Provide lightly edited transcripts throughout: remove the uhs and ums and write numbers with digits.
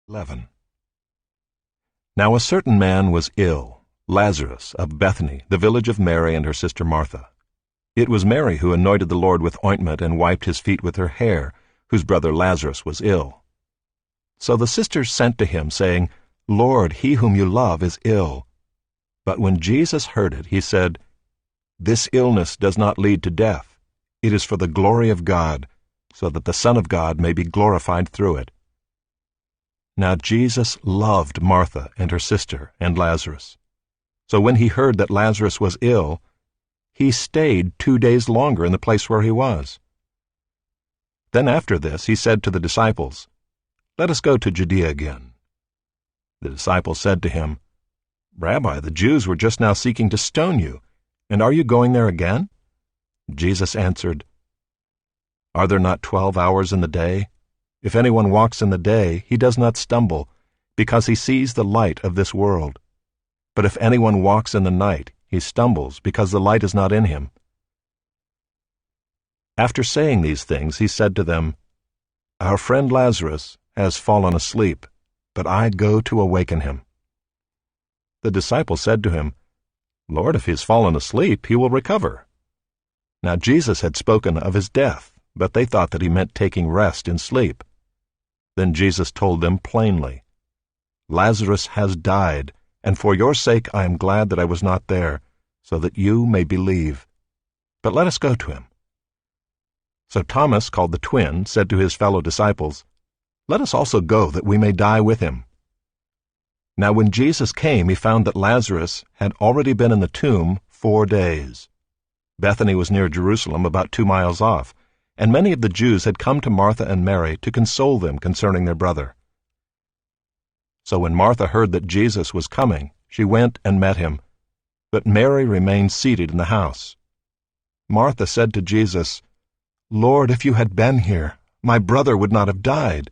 11. Now a certain man was ill, Lazarus of Bethany, the village of Mary and her sister Martha. It was Mary who anointed the Lord with ointment and wiped his feet with her hair, whose brother Lazarus was ill. So the sisters sent to him, saying, Lord, he whom you love is ill. But when Jesus heard it, he said, This illness does not lead to death. It is for the glory of God, so that the Son of God may be glorified through it. Now Jesus loved Martha and her sister and Lazarus. So when he heard that Lazarus was ill, he stayed 2 days longer in the place where he was. Then after this he said to the disciples, Let us go to Judea again. The disciples said to him, Rabbi, the Jews were just now seeking to stone you, and are you going there again? Jesus answered, Are there not 12 hours in the day? If anyone walks in the day, he does not stumble, because he sees the light of this world. But if anyone walks in the night, he stumbles, because the light is not in him. After saying these things, he said to them, Our friend Lazarus has fallen asleep, but I go to awaken him. The disciples said to him, Lord, if he has fallen asleep, he will recover. Now Jesus had spoken of his death, but they thought that he meant taking rest in sleep. Then Jesus told them plainly, Lazarus has died, and for your sake I am glad that I was not there, so that you may believe. But let us go to him. So Thomas, called the twin, said to his fellow disciples, Let us also go, that we may die with him. Now when Jesus came, he found that Lazarus had already been in the tomb 4 days. Bethany was near Jerusalem, about 2 miles off, and many of the Jews had come to Martha and Mary to console them concerning their brother. So when Martha heard that Jesus was coming, she went and met him, but Mary remained seated in the house. Martha said to Jesus, Lord, if you had been here, my brother would not have died.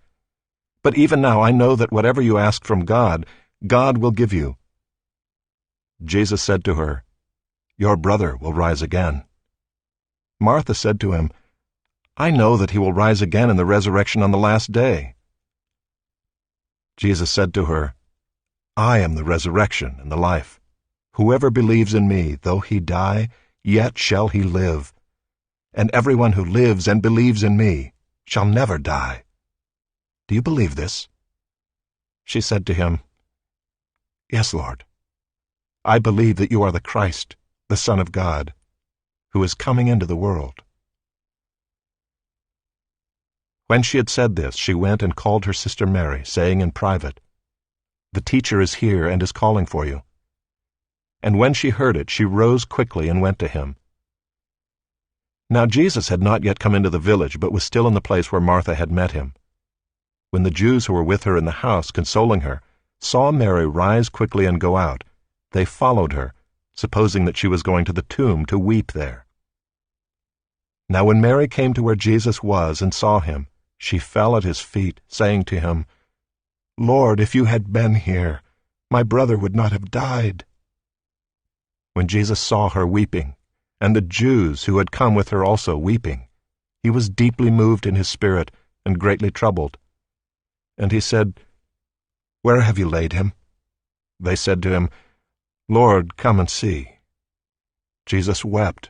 But even now I know that whatever you ask from God, God will give you. Jesus said to her, Your brother will rise again. Martha said to him, I know that he will rise again in the resurrection on the last day. Jesus said to her, I am the resurrection and the life. Whoever believes in me, though he die, yet shall he live. And everyone who lives and believes in me shall never die. Do you believe this? She said to him, Yes, Lord. I believe that you are the Christ, the Son of God, who is coming into the world. When she had said this, she went and called her sister Mary, saying in private, The teacher is here and is calling for you. And when she heard it, she rose quickly and went to him. Now Jesus had not yet come into the village, but was still in the place where Martha had met him. When the Jews who were with her in the house, consoling her, saw Mary rise quickly and go out, they followed her, supposing that she was going to the tomb to weep there. Now when Mary came to where Jesus was and saw him, she fell at his feet, saying to him, Lord, if you had been here, my brother would not have died. When Jesus saw her weeping, and the Jews who had come with her also weeping, he was deeply moved in his spirit and greatly troubled. And he said, Where have you laid him? They said to him, Lord, come and see. Jesus wept.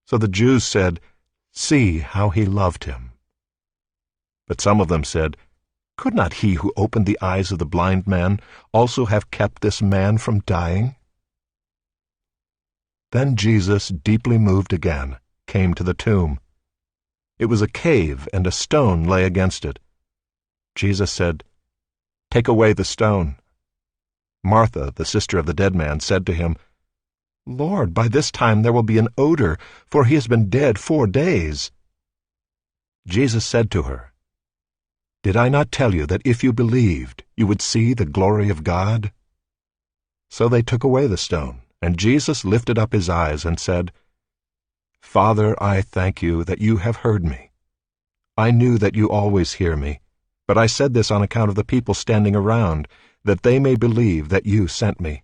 So the Jews said, See how he loved him. But some of them said, Could not he who opened the eyes of the blind man also have kept this man from dying? Then Jesus, deeply moved again, came to the tomb. It was a cave, and a stone lay against it. Jesus said, Take away the stone. Martha, the sister of the dead man, said to him, Lord, by this time there will be an odor, for he has been dead 4 days. Jesus said to her, Did I not tell you that if you believed, you would see the glory of God? So they took away the stone, and Jesus lifted up his eyes and said, Father, I thank you that you have heard me. I knew that you always hear me, but I said this on account of the people standing around, that they may believe that you sent me.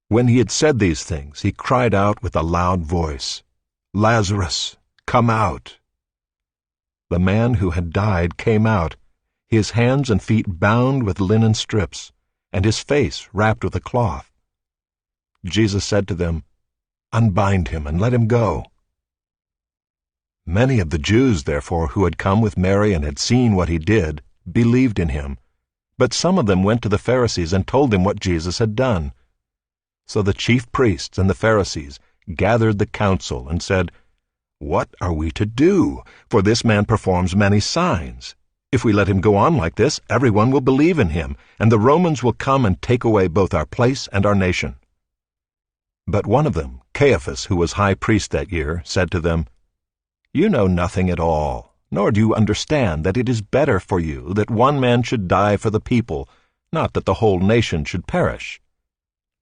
When he had said these things, he cried out with a loud voice, Lazarus, come out. The man who had died came out. his hands and feet bound with linen strips, and his face wrapped with a cloth. Jesus said to them, "Unbind him and let him go." Many of the Jews, therefore, who had come with Mary and had seen what he did, believed in him. But some of them went to the Pharisees and told them what Jesus had done. So the chief priests and the Pharisees gathered the council and said, "What are we to do? For this man performs many signs. If we let him go on like this, everyone will believe in him, and the Romans will come and take away both our place and our nation." But one of them, Caiaphas, who was high priest that year, said to them, "You know nothing at all, nor do you understand that it is better for you that one man should die for the people, not that the whole nation should perish."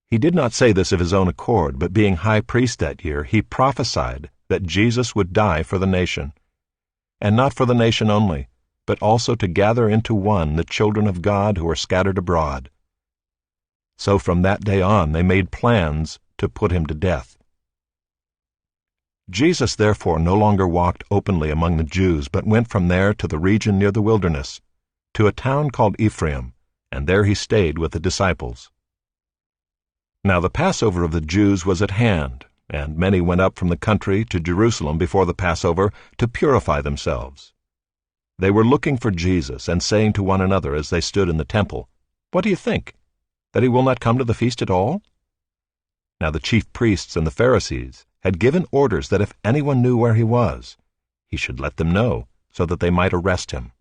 He did not say this of his own accord, but being high priest that year, he prophesied that Jesus would die for the nation, and not for the nation only, but also to gather into one the children of God who are scattered abroad. So from that day on they made plans to put him to death. Jesus therefore no longer walked openly among the Jews, but went from there to the region near the wilderness, to a town called Ephraim, and there he stayed with the disciples. Now the Passover of the Jews was at hand, and many went up from the country to Jerusalem before the Passover to purify themselves. They were looking for Jesus, and saying to one another as they stood in the temple, "What do you think? That he will not come to the feast at all?" Now the chief priests and the Pharisees had given orders that if anyone knew where he was, he should let them know, so that they might arrest him.